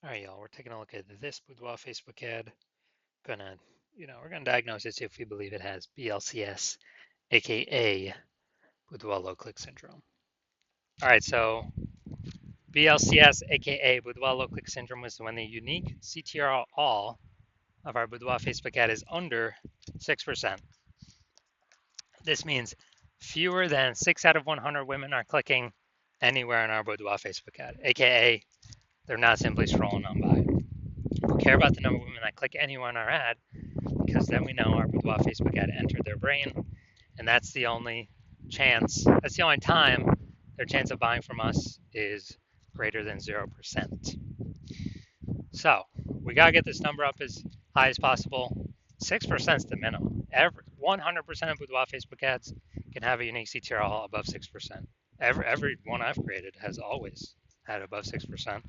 All right, y'all, we're taking a look at this Boudoir Facebook ad. We're gonna diagnose it, see if we believe it has BLCS, aka Boudoir low click syndrome. All right, so BLCS, aka Boudoir low click syndrome, is when the unique CTR all of our Boudoir Facebook ad is under 6%. This means fewer than 6 out of 100 women are clicking anywhere in our Boudoir Facebook ad, aka they're not simply scrolling on by. We care about the number of women that click anywhere on our ad because then we know our Boudoir Facebook ad entered their brain, and that's the only time their chance of buying from us is greater than 0%. So we gotta get this number up as high as possible. 6% is the minimum. 100% of Boudoir Facebook ads can have a unique CTRL above 6%. Every one I've created has always had above 6%,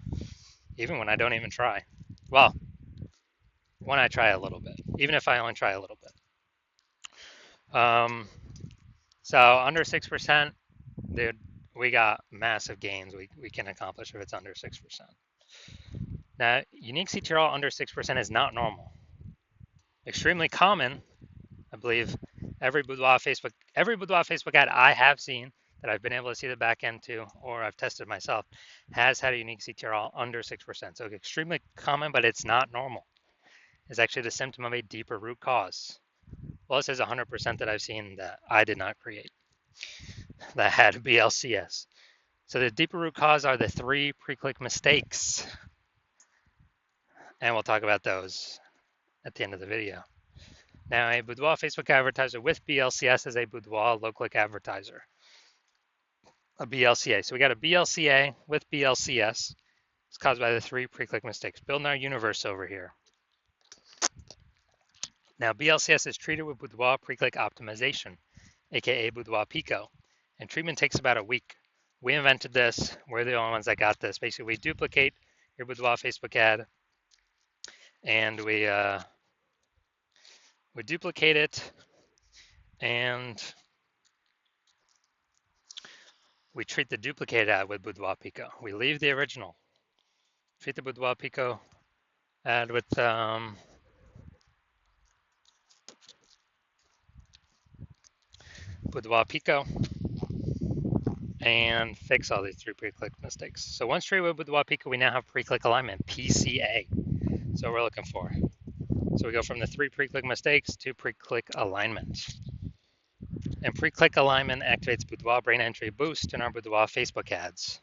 even when I don't even try. Well, when I try a little bit, even if I only try a little bit. So under 6%, dude, we got massive gains we can accomplish if it's under 6%. Now, unique CTRL under 6% is not normal. Extremely common, I believe, every Boudoir Facebook ad I have seen that I've been able to see the back end to, or I've tested myself, has had a unique CTRL under 6%. So extremely common, but it's not normal. It's actually the symptom of a deeper root cause. Well, this is 100% that I've seen that I did not create that had BLCS. So the deeper root cause are the 3 pre-click mistakes. And we'll talk about those at the end of the video. Now, a Boudoir Facebook advertiser with BLCS is a Boudoir low-click advertiser. A BLCA. So we got a BLCA with BLCS. It's caused by the 3 pre-click mistakes. Building our universe over here. Now, BLCS is treated with Boudoir pre-click optimization, aka Boudoir Pico, and treatment takes about a week. We invented this. We're the only ones that got this. Basically, we duplicate your Boudoir Facebook ad, and we duplicate it, and we treat the duplicated ad with Boudoir Pico. We leave the original. Treat the Boudoir Pico ad with Boudoir Pico, and fix all these 3 pre-click mistakes. So once treated with Boudoir Pico, we now have pre-click alignment, PCA. So we're looking for. So we go from the 3 pre-click mistakes to pre-click alignment. And pre-click alignment activates Boudoir brain entry boost in our Boudoir Facebook ads,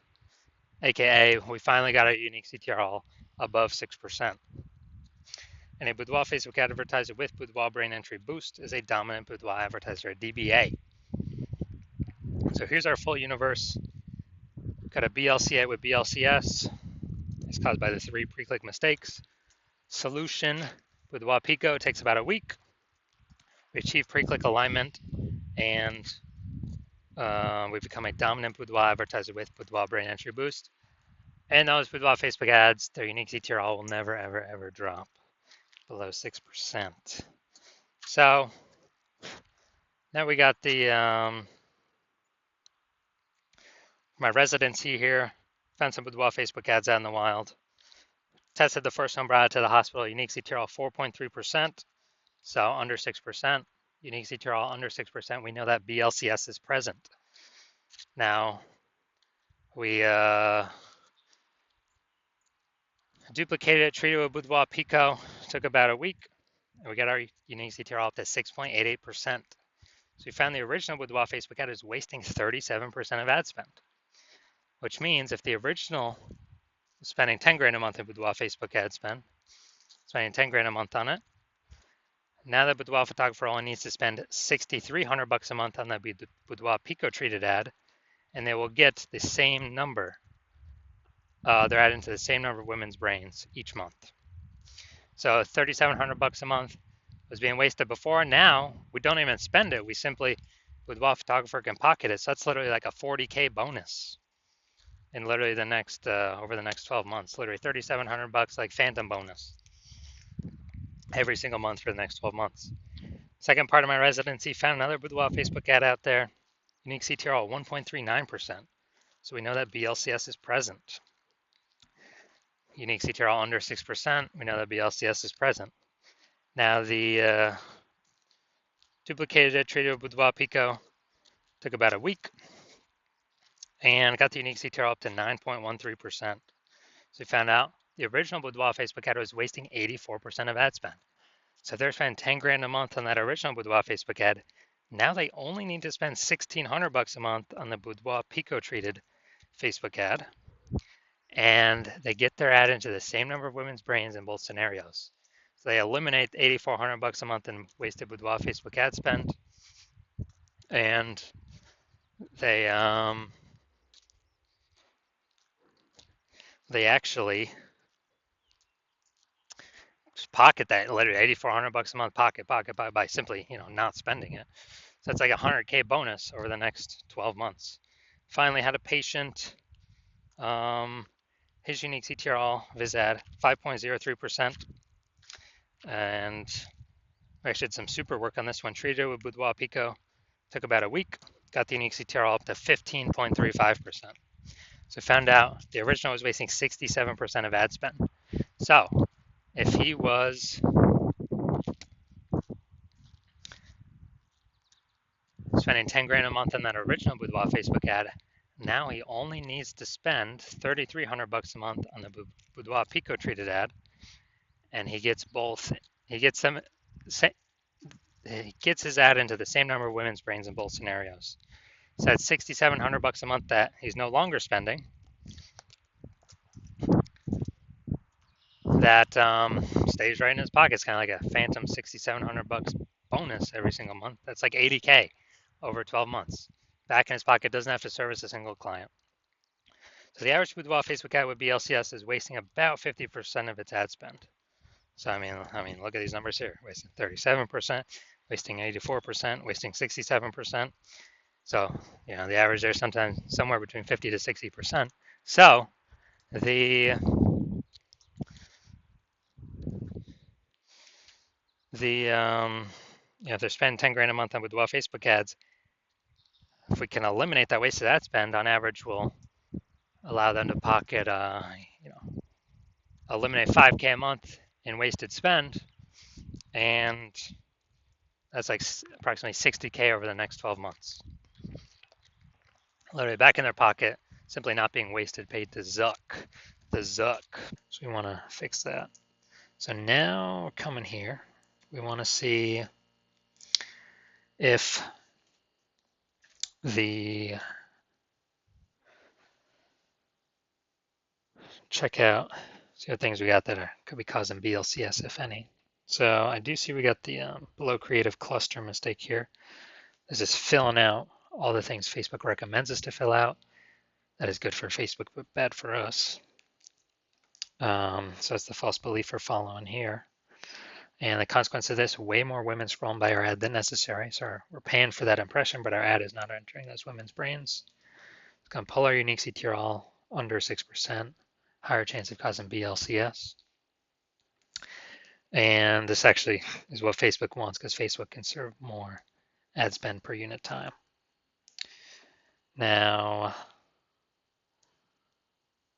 aka we finally got a unique CTRL above 6%. And a Boudoir Facebook advertiser with Boudoir brain entry boost is a dominant Boudoir advertiser, a DBA. So here's our full universe. Got a BLCA with BLCS. It's caused by the 3 pre-click mistakes. Solution, Boudoir Pico, takes about a week. We achieve pre-click alignment, and we become a dominant Boudoir advertiser with Boudoir brain entry boost. And those Boudoir Facebook ads, their unique CTRL will never, ever, ever drop below 6%. So now we got the my residency here. Found some Boudoir Facebook ads out in the wild. Tested the first one, brought it to the hospital. Unique CTRL 4.3%, so under 6%. Unique CTRL under 6%. We know that BLCS is present. Now we duplicated it, treated with Boudoir Pico. Took about a week, and we got our unique CTRL up to 6.88%. So we found the original Boudoir Facebook ad is wasting 37% of ad spend, which means if the original was spending 10 grand a month in Boudoir Facebook ad spend, spending 10 grand a month on it, now the Boudoir photographer only needs to spend $6,300 a month on the Boudoir Pico treated ad, and they will get the same number. They're adding to the same number of women's brains each month. So $3,700 a month was being wasted before. Now we don't even spend it. We simply, Boudoir photographer can pocket it. So that's literally like a 40K bonus in literally the next over the next 12 months. Literally $3,700 like phantom bonus every single month for the next 12 months. Second part of my residency, found another Boudoir Facebook ad out there. Unique CTRL 1.39%. So we know that BLCS is present. unique CTRL under 6%, we know that BLCS is present. Now the duplicated it, treated it with Boudoir Pico, took about a week, and got the unique CTRL up to 9.13%. So we found out the original Boudoir Facebook ad was wasting 84% of ad spend. So if they're spending 10 grand a month on that original Boudoir Facebook ad, now they only need to spend $1,600 a month on the Boudoir Pico treated Facebook ad, and they get their ad into the same number of women's brains in both scenarios. So they eliminate $8,400 a month in wasted Boudoir Facebook ad spend, and they actually just pocket that literally $8,400 a month pocket by simply not spending it. So it's like a 100K bonus over the next 12 months. Finally had a patient. His unique CTRL viz ad 5.03%, and we actually did some super work on this one. Treated it with Boudoir Pico, took about a week, got the unique CTRL up to 15.35%. So found out the original was wasting 67% of ad spend. So if he was spending 10 grand a month on that original Boudoir Facebook ad, now he only needs to spend $3,300 a month on the Boudoir Pico treated ad, and he gets both. He gets them. He gets his ad into the same number of women's brains in both scenarios. So that's $6,700 a month that he's no longer spending. That stays right in his pocket. It's kind of like a phantom $6,700 bonus every single month. That's like 80K over 12 months. Back in his pocket, doesn't have to service a single client. So the average Boudoir Facebook ad with BLCS is wasting about 50% of its ad spend. So I mean, look at these numbers here: wasting 37%, wasting 84%, wasting 67%. So the average there sometimes somewhere between 50 to 60%. So if they're spending 10 grand a month on Boudoir Facebook ads, if we can eliminate that wasted ad spend, on average, we'll allow them to pocket, eliminate 5K a month in wasted spend, and that's like approximately 60K over the next 12 months. Literally back in their pocket, simply not being wasted, paid to Zuck, the Zuck. So we want to fix that. So now we're coming here. We want to see if the checkout, see what things we got that could be causing BLCS, if any. So I do see we got the below creative cluster mistake here. This is filling out all the things Facebook recommends us to fill out. That is good for Facebook, but bad for us. So it's the false belief we're following here. And the consequence of this, way more women scrolling by our ad than necessary. So we're paying for that impression, but our ad is not entering those women's brains. It's going to pull our unique CTRL under 6%, higher chance of causing BLCS. And this actually is what Facebook wants, because Facebook can serve more ad spend per unit time. Now,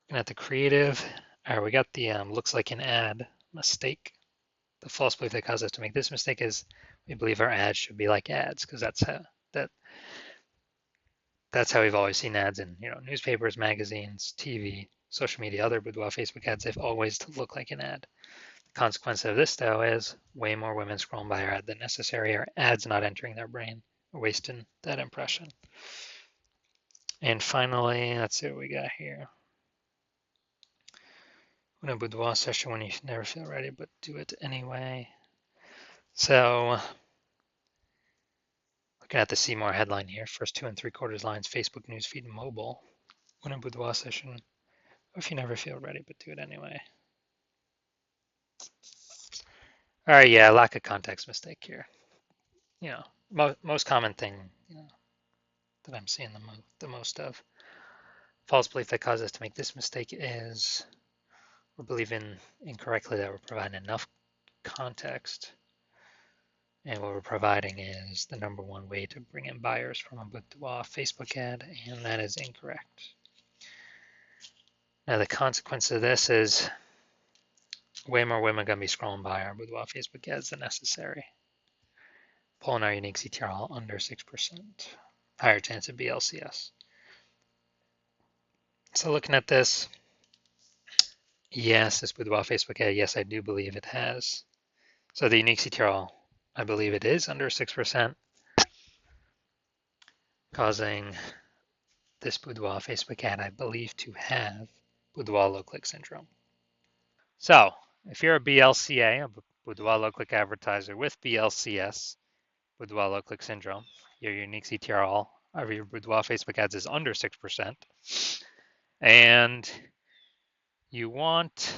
looking at the creative, all right, we got the looks like an ad mistake. The false belief that caused us to make this mistake is we believe our ads should be like ads, because that's how we've always seen ads in newspapers, magazines, TV, social media, other Boudoir Facebook ads. They've always looked like an ad. The consequence of this, though, is way more women scrolling by our ad than necessary. Our ads not entering their brain, wasting that impression. And finally, let's see what we got here. In a Boudoir session when you never feel ready, but do it anyway. So, looking at the See More headline here, first 2 3/4 lines, Facebook newsfeed mobile. When a Boudoir session, or if you never feel ready, but do it anyway. All right, yeah, lack of context mistake here. Most common thing that I'm seeing the most of. False belief that causes us to make this mistake is we're believing incorrectly that we're providing enough context, and what we're providing is the number one way to bring in buyers from a Boudoir Facebook ad, and that is incorrect. Now the consequence of this is Way more women gonna be scrolling by our Boudoir Facebook ads than necessary. Pulling our unique CTR under 6%. Higher chance of BLCS. So looking at this, yes, this Boudoir Facebook ad, yes, I do believe it has. So the unique CTR, I believe it is under 6%, causing this Boudoir Facebook ad, I believe, to have Boudoir low click syndrome. So if you're a BLCA, a Boudoir low click advertiser with BLCS, Boudoir low click syndrome, your unique CTR of your Boudoir Facebook ads is under 6%, and you want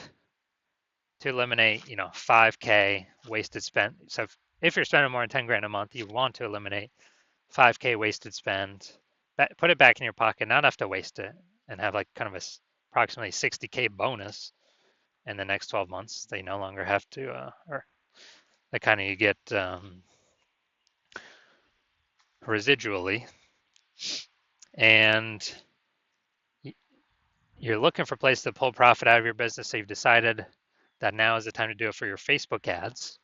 to eliminate, 5K wasted spend. So if you're spending more than 10 grand a month, you want to eliminate 5K wasted spend, put it back in your pocket, not have to waste it, and have like kind of a approximately 60K bonus in the next 12 months. They no longer have to, or they kind of you get residually, and you're looking for places to pull profit out of your business. So you've decided that now is the time to do it for your Facebook ads.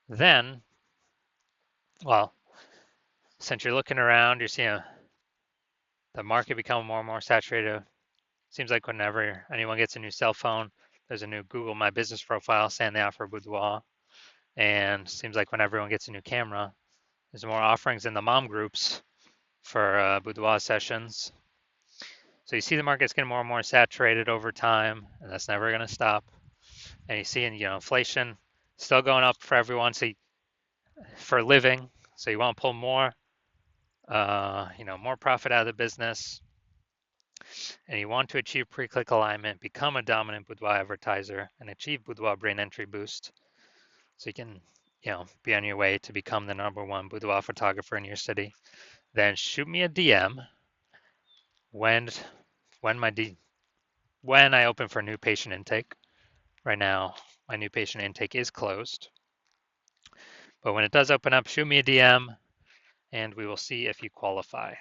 Then, well, since you're looking around, you're seeing the market become more and more saturated. Seems like whenever anyone gets a new cell phone, there's a new Google My Business profile saying they offer Boudoir. And seems like when everyone gets a new camera, there's more offerings in the mom groups for Boudoir sessions. So you see the market's getting more and more saturated over time, and that's never going to stop. And you see, inflation still going up for everyone. So for living, so you want to pull more, more profit out of the business, and you want to achieve pre-click alignment, become a dominant Boudoir advertiser, and achieve Boudoir brain entry boost, so you can, be on your way to become the #1 Boudoir photographer in your city. Then shoot me a DM when I open for new patient intake. Right now, my new patient intake is closed, but when it does open up, shoot me a DM, and we will see if you qualify.